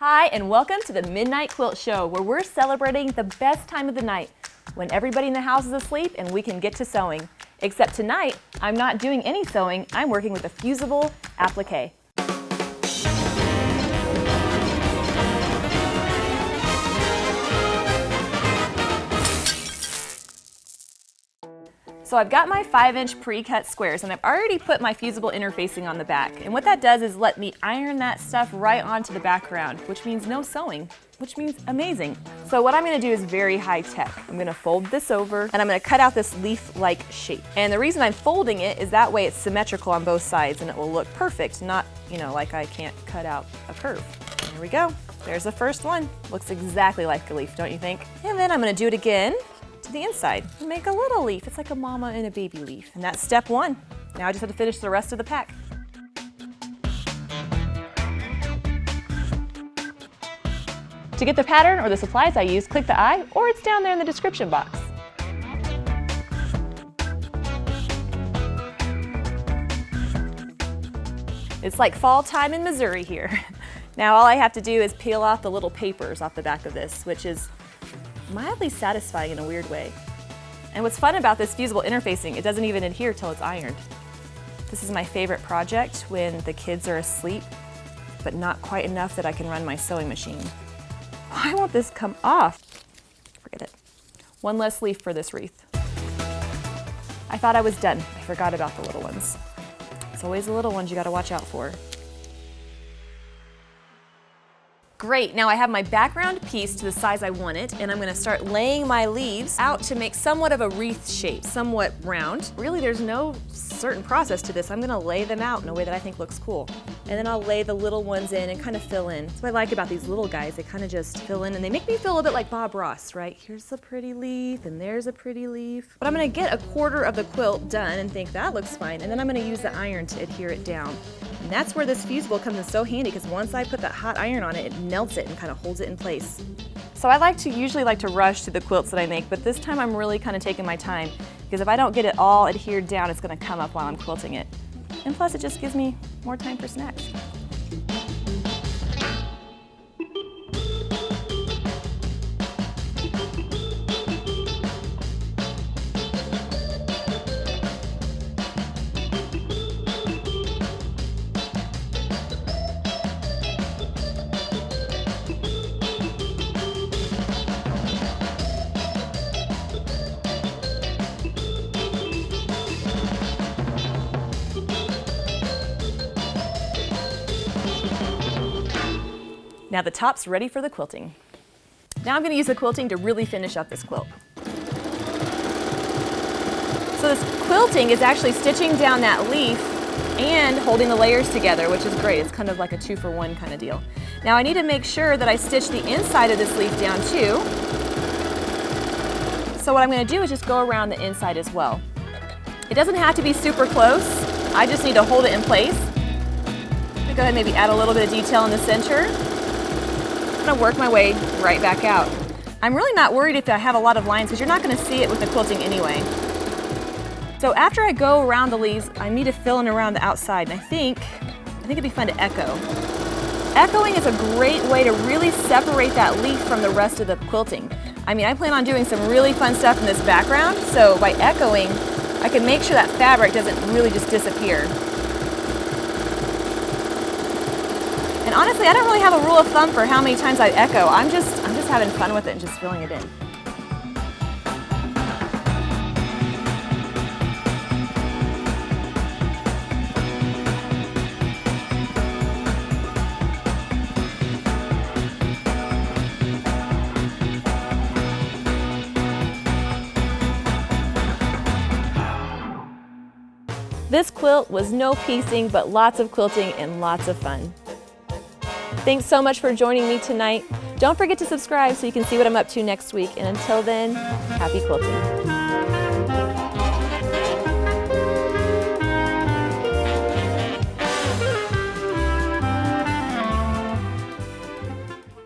Hi, and welcome to the Midnight Quilt Show, where we're celebrating the best time of the night, when everybody in the house is asleep and we can get to sewing. Except tonight, I'm not doing any sewing, I'm working with a fusible applique. So I've got my 5-inch pre-cut squares, and I've already put my fusible interfacing on the back. And what that does is let me iron that stuff right onto the background, which means no sewing, which means amazing. So what I'm gonna do is very high tech. I'm gonna fold this over, and I'm gonna cut out this leaf-like shape. And the reason I'm folding it is that way it's symmetrical on both sides, and it will look perfect, not, like I can't cut out a curve. There we go. There's the first one. Looks exactly like a leaf, don't you think? And then I'm gonna do it again to the inside and make a little leaf. It's like a mama and a baby leaf. And that's step one. Now I just have to finish the rest of the pack. To get the pattern or the supplies I use, click the I, or it's down there in the description box. It's like fall time in Missouri here. Now all I have to do is peel off the little papers off the back of this, which is mildly satisfying in a weird way. And what's fun about this fusible interfacing, it doesn't even adhere till it's ironed. This is my favorite project when the kids are asleep, but not quite enough that I can run my sewing machine. Why won't this come off? Forget it. One less leaf for this wreath. I thought I was done. I forgot about the little ones. It's always the little ones you gotta watch out for. Great, now I have my background piece to the size I want it, and I'm gonna start laying my leaves out to make somewhat of a wreath shape, somewhat round. Really, there's no certain process to this. I'm gonna lay them out in a way that I think looks cool. And then I'll lay the little ones in and kind of fill in. That's what I like about these little guys. They kind of just fill in, and they make me feel a bit like Bob Ross, right? Here's a pretty leaf, and there's a pretty leaf. But I'm gonna get a quarter of the quilt done and think that looks fine, and then I'm gonna use the iron to adhere it down. And that's where this fusible comes in so handy, because once I put that hot iron on it, it melts it and kind of holds it in place. So I usually like to rush to the quilts that I make, but this time I'm really kind of taking my time, because if I don't get it all adhered down, it's going to come up while I'm quilting it. And plus it just gives me more time for snacks. Now the top's ready for the quilting. Now I'm going to use the quilting to really finish up this quilt. So this quilting is actually stitching down that leaf and holding the layers together, which is great. It's kind of like a 2-for-1 kind of deal. Now I need to make sure that I stitch the inside of this leaf down too. So what I'm going to do is just go around the inside as well. It doesn't have to be super close. I just need to hold it in place. I'm going to go ahead and maybe add a little bit of detail in the center. I'm going to work my way right back out. I'm really not worried if I have a lot of lines, because you're not going to see it with the quilting anyway. So after I go around the leaves, I need to fill in around the outside, and I think it'd be fun to echo. Echoing is a great way to really separate that leaf from the rest of the quilting. I plan on doing some really fun stuff in this background, so by echoing, I can make sure that fabric doesn't really just disappear. And honestly, I don't really have a rule of thumb for how many times I echo. I'm just having fun with it and just filling it in. This quilt was no piecing, but lots of quilting and lots of fun. Thanks so much for joining me tonight. Don't forget to subscribe so you can see what I'm up to next week. And until then, happy quilting.